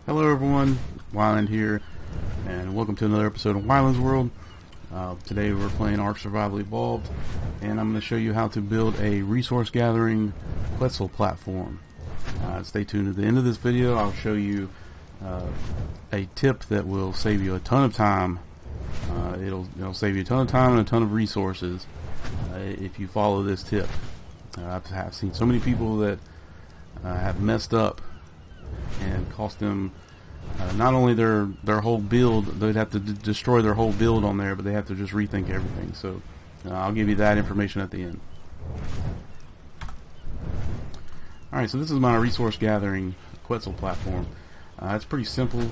Hello everyone, Wyland here, and welcome to another episode of Wyland's World. Today we're playing Ark Survival Evolved, and I'm going to show you how to build a resource gathering Quetzal platform. Stay tuned to the end of this video. I'll show you a tip that will save you a ton of time. It'll save you a ton of time and a ton of resources if you follow this tip. I've seen so many people that have messed up and cost them not only their whole build, they'd have to destroy their whole build on there, but they have to just rethink everything. So I'll give you that information at the end. Alright, so this is my resource gathering Quetzal platform. It's pretty simple.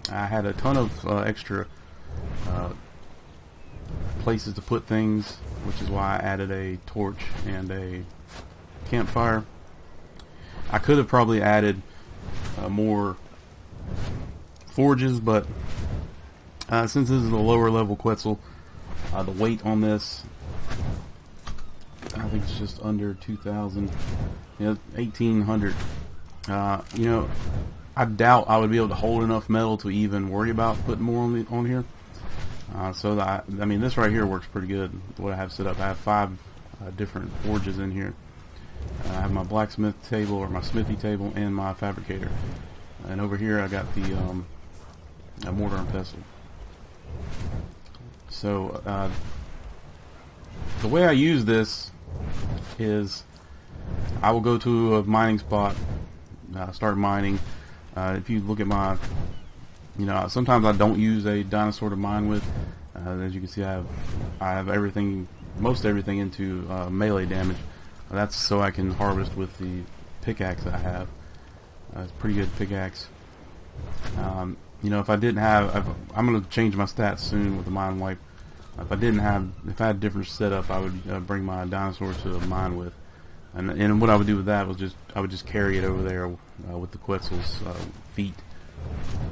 I had a ton of extra places to put things, which is why I added a torch and a campfire. I could have probably added more forges, but since this is a lower level Quetzal, the weight on this, I think it's just under 2,000, 1,800. I doubt I would be able to hold enough metal to even worry about putting more on here. So I mean, this right here works pretty good. What I have set up, I have 5 different forges in here. I have my blacksmith table, or my smithy table, and my fabricator. And over here I got the mortar and pestle. So the way I use this is I will go to a mining spot, start mining. If you look at my, sometimes I don't use a dinosaur to mine with. As you can see, I have everything, most everything into melee damage. That's so I can harvest with the pickaxe that I have. It's a pretty good pickaxe. If I didn't have, I'm going to change my stats soon with the mine wipe. If I had a different setup, I would bring my dinosaur to the mine with. And what I would do with that was I would just carry it over there with the Quetzal's feet.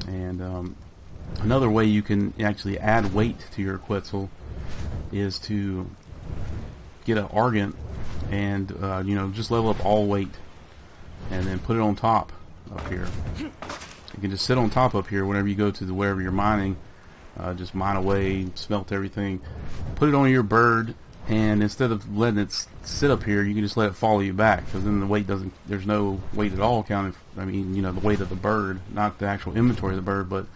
And another way you can actually add weight to your Quetzal is to get an Argent and just level up all weight and then put it on top up here. You can just sit on top up here whenever you go to wherever you're mining. Just mine away, smelt everything, put it on your bird, and instead of letting it sit up here, you can just let it follow you back, because then the weight there's no weight at all counted. I mean, the weight of the bird, not the actual inventory of the bird, but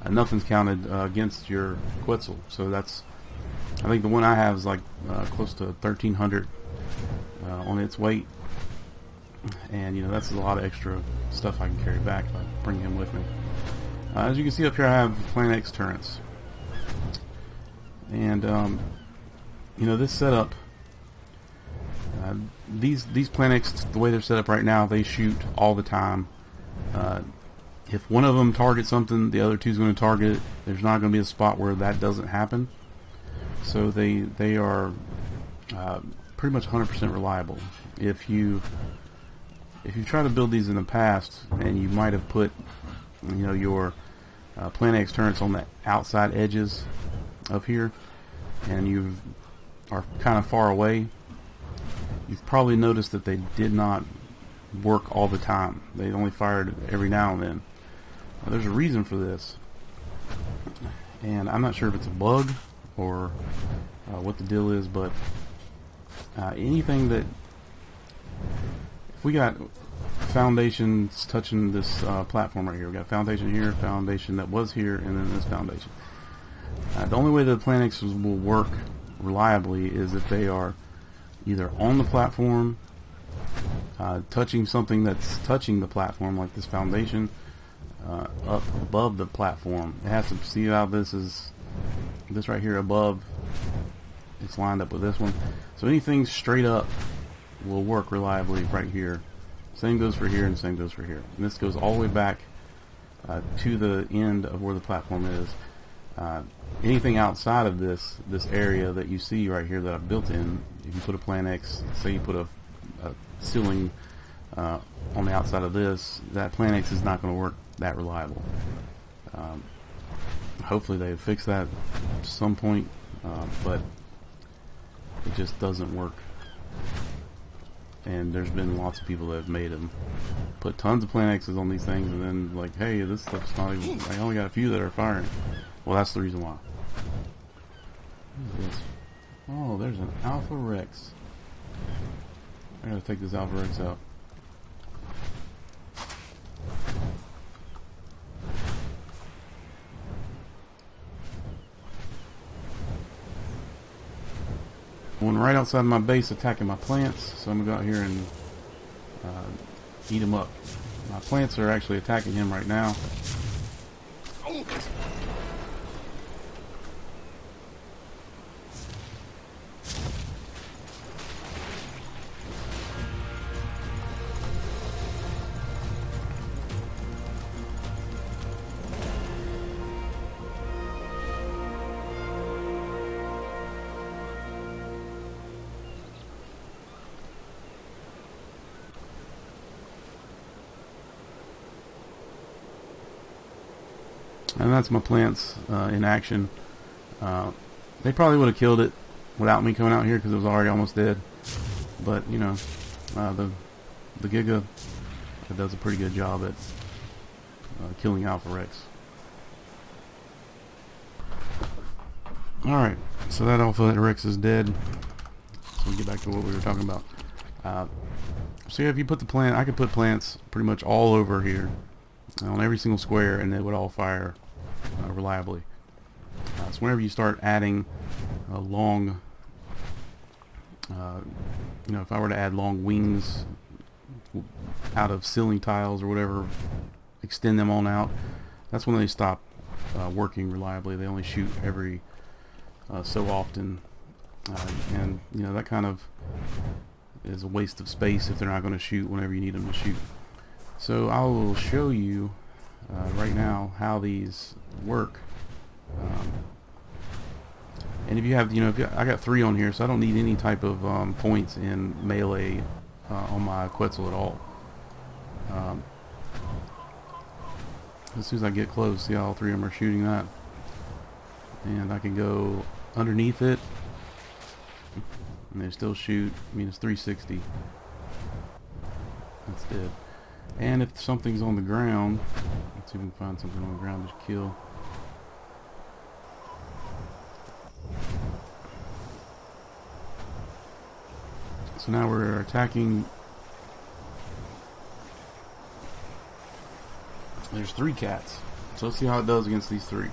nothing's counted against your Quetzal. So I think the one I have is like close to 1,300 on its weight, and that's a lot of extra stuff I can carry back if I bring him with me. As you can see up here, I have Plant X turrets, and this setup, these Plant X, the way they're set up right now, they shoot all the time. If one of them targets something, the other two is going to target it. There's not going to be a spot where that doesn't happen. So they are pretty much 100% reliable. If you try to build these in the past, and you might have put your Plant X turrets on the outside edges of here, and you are kind of far away, you've probably noticed that they did not work all the time. They only fired every now and then. There's a reason for this, and I'm not sure if it's a bug or what the deal is, but anything that, if we got foundations touching this platform right here, we got foundation here, foundation that was here, and then this foundation. The only way the Plant X will work reliably is if they are either on the platform, touching something that's touching the platform, like this foundation, up above the platform. It has to see how this right here above, it's lined up with this one. So anything straight up will work reliably right here. Same goes for here, and same goes for here. And this goes all the way back to the end of where the platform is. Anything outside of this area that you see right here that I've built in, if you put a Plant X, say you put a ceiling on the outside of this, that Plant X is not going to work that reliable. Hopefully they fix that at some point, but it just doesn't work and there's been lots of people that have made them. Put tons of plant X's on these things, and then like, hey, this stuff's not even. I only got a few that are firing. Well, that's the reason why. What is this? Oh, there's an Alpha Rex. I gotta take this Alpha Rex out. One right outside my base attacking my plants, so I'm gonna go out here and eat them up. My plants are actually attacking him right now. And that's my plants in action. They probably would have killed it without me coming out here because it was already almost dead. But you know, the Giga does a pretty good job at killing Alpha Rex. Alright, so that Alpha Rex is dead. So we get back to what we were talking about. So yeah, if you put the plant, I could put plants pretty much all over here on every single square, and they would all fire reliably. So whenever you start adding long, you know, if I were to add long wings out of ceiling tiles or whatever, extend them on out, that's when they stop working reliably. They only shoot every so often, and you know, that kind of is a waste of space if they're not going to shoot whenever you need them to shoot. So I will show you right now how these work. And if you have, you know, I got 3 on here, so I don't need any type of points in melee on my Quetzal at all. As soon as I get close, see how all 3 of them are shooting that. And I can go underneath it, and they still shoot. I mean, it's 360. That's dead. And if something's on the ground, let's see if we can find something on the ground to kill. So now we're attacking. There's 3 cats. So let's see how it does against these 3.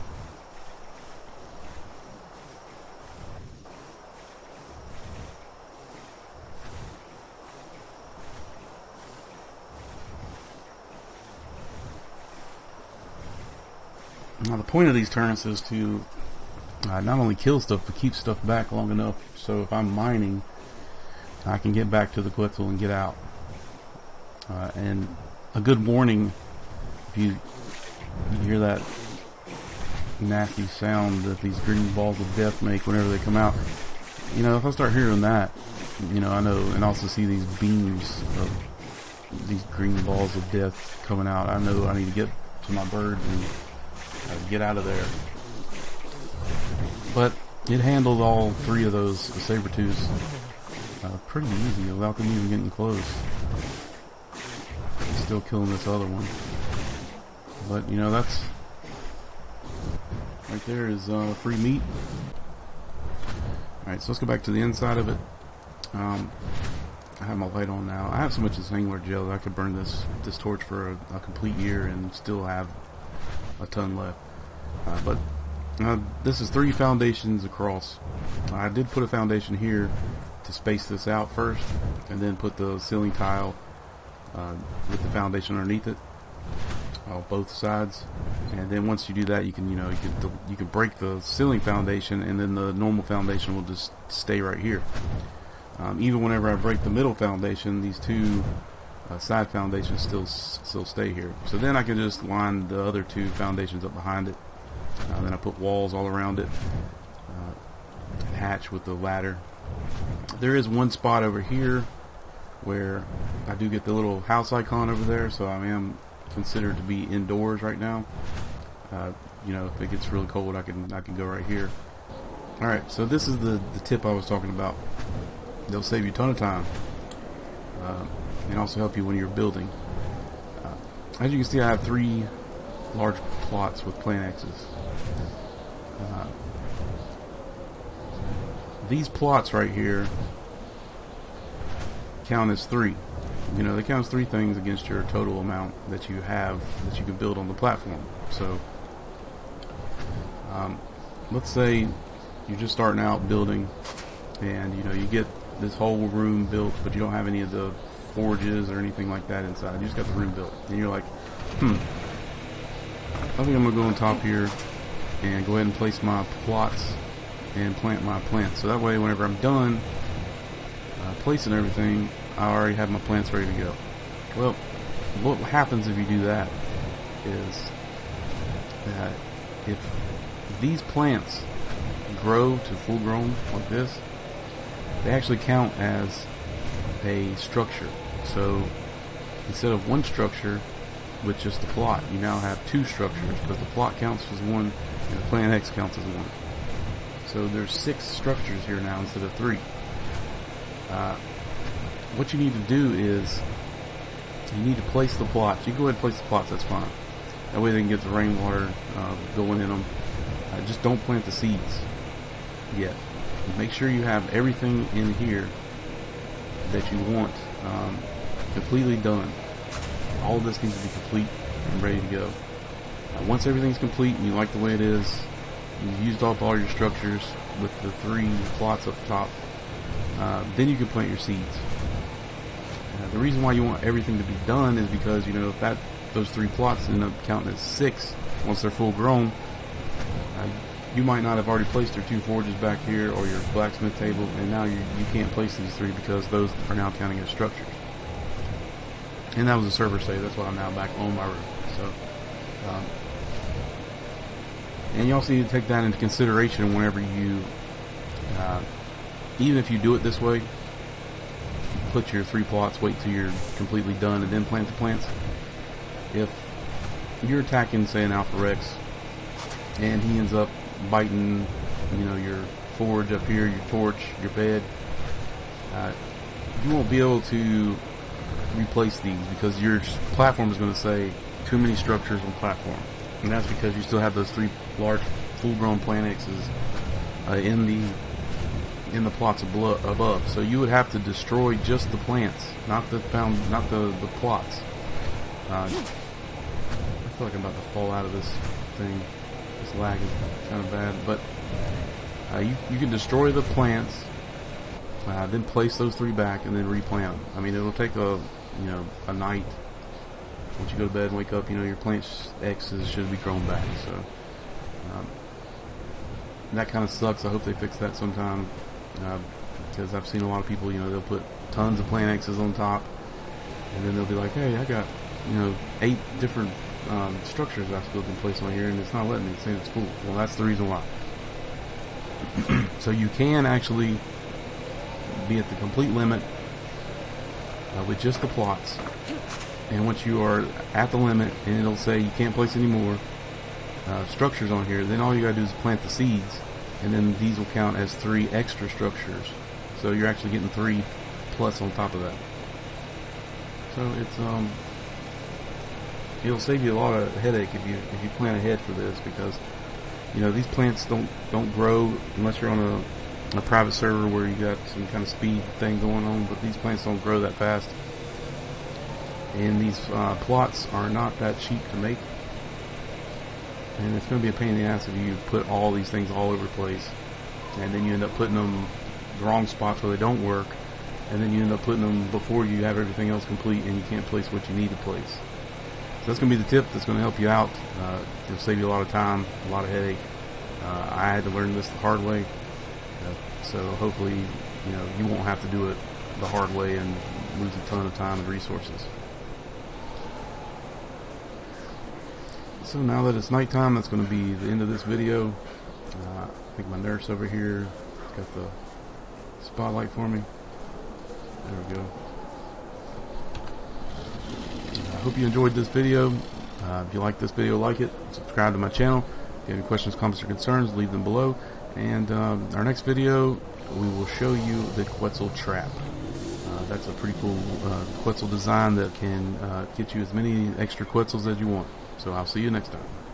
Now the point of these turrets is to not only kill stuff, but keep stuff back long enough so if I'm mining, I can get back to the Quetzal and get out. And a good warning, if you hear that nasty sound that these green balls of death make whenever they come out, you know, if I start hearing that, you know, I know, and also see these beams of these green balls of death coming out, I know I need to get to my birds and get out of there. But it handled all 3 of those saber-tooths pretty easy without them even getting close. Still killing this other one. But you know, that's right there is free meat. Alright, so let's go back to the inside of it. I have my light on now. I have so much of this angler gel that I could burn this torch for a complete year and still have a ton left. But this is 3 foundations across. I did put a foundation here to space this out first, and then put the ceiling tile with the foundation underneath it, both sides. And then once you do that, you can, you know, you can break the ceiling foundation, and then the normal foundation will just stay right here. Even whenever I break the middle foundation, these 2 side foundations still stay here. So then I can just line the other 2 foundations up behind it. Then I put walls all around it, hatch with the ladder. There is one spot over here where I do get the little house icon over there, so I am considered to be indoors right now. You know, if it gets really cold, I can go right here. All right, so this is the tip I was talking about. They'll save you a ton of time. and also help you when you're building. As you can see, I have 3 large plots with plant X's. These plots right here count as 3. You know, they count as 3 things against your total amount that you have that you can build on the platform. So, let's say you're just starting out building, and you know you get this whole room built, but you don't have any of the forges or anything like that inside. You just got the room built, and you're like, I think I'm gonna go on top here and go ahead and place my plots and plant my plants. So that way, whenever I'm done placing everything, I already have my plants ready to go. Well, what happens if you do that is that if these plants grow to full grown like this, they actually count as a structure. So instead of 1 structure with just the plot, you now have 2 structures, because the plot counts as 1 and the plant X counts as 1. So there's 6 structures here now instead of 3. What you need to do is you need to place the plots. You go ahead and place the plots, that's fine. That way they can get the rainwater going in them. Just don't plant the seeds yet. Make sure you have everything in here that you want completely done. All of this needs to be complete and ready to go. Once everything's complete and you like the way it is, you've used up all your structures with the 3 plots up top, then you can plant your seeds. The reason why you want everything to be done is because, you know, if those 3 plots end up counting as 6 once they're full grown, you might not have already placed your 2 forges back here or your blacksmith table, and now you can't place these 3 because those are now counting as structures. And that was a server save. That's why I'm now back on my roof. So, and you also need to take that into consideration whenever you, even if you do it this way, put your 3 plots, wait till you're completely done, and then plant the plants. If you're attacking, say, an Alpha Rex, and he ends up biting, you know, your forge up here, your torch, your bed, you won't be able to replace these because your platform is going to say too many structures on platform, and that's because you still have those 3 large full-grown plant X's in the plots above. So you would have to destroy just the plants, not the plots. I feel like I'm about to fall out of this thing. This lag is kind of bad, but you can destroy the plants, then place those 3 back, and then replant them. I mean, it'll take a night. Once you go to bed and wake up, you know, your plant X's should be grown back. So that kind of sucks. I hope they fix that sometime, because I've seen a lot of people, you know, they'll put tons of plant X's on top, and then they'll be like, hey, I got, you know, 8 different structures I still can place on here, and it's not letting me. It's saying it's full. Well, that's the reason why. So you can actually be at the complete limit with just the plots, and once you are at the limit and it'll say you can't place any more structures on here, then all you gotta do is plant the seeds, and then these will count as 3 extra structures. So you're actually getting 3 plus on top of that. So it's it'll save you a lot of headache if you plan ahead for this, because, you know, these plants don't grow unless you're on a private server where you got some kind of speed thing going on, but these plants don't grow that fast, and these plots are not that cheap to make, and it's going to be a pain in the ass if you put all these things all over the place, and then you end up putting them the wrong spots where they don't work, and then you end up putting them before you have everything else complete, and you can't place what you need to place. So that's going to be the tip that's going to help you out. It'll save you a lot of time, a lot of headache. I had to learn this the hard way, so hopefully, you know, you won't have to do it the hard way and lose a ton of time and resources. So now that it's nighttime, that's going to be the end of this video. I think my nurse over here got the spotlight for me. There we go. I hope you enjoyed this video. If you like this video, like it, subscribe to my channel. If you have any questions, comments, or concerns, leave them below. And our next video, we will show you the Quetzal trap. that's a pretty cool Quetzal design that can get you as many extra Quetzals as you want. So I'll see you next time.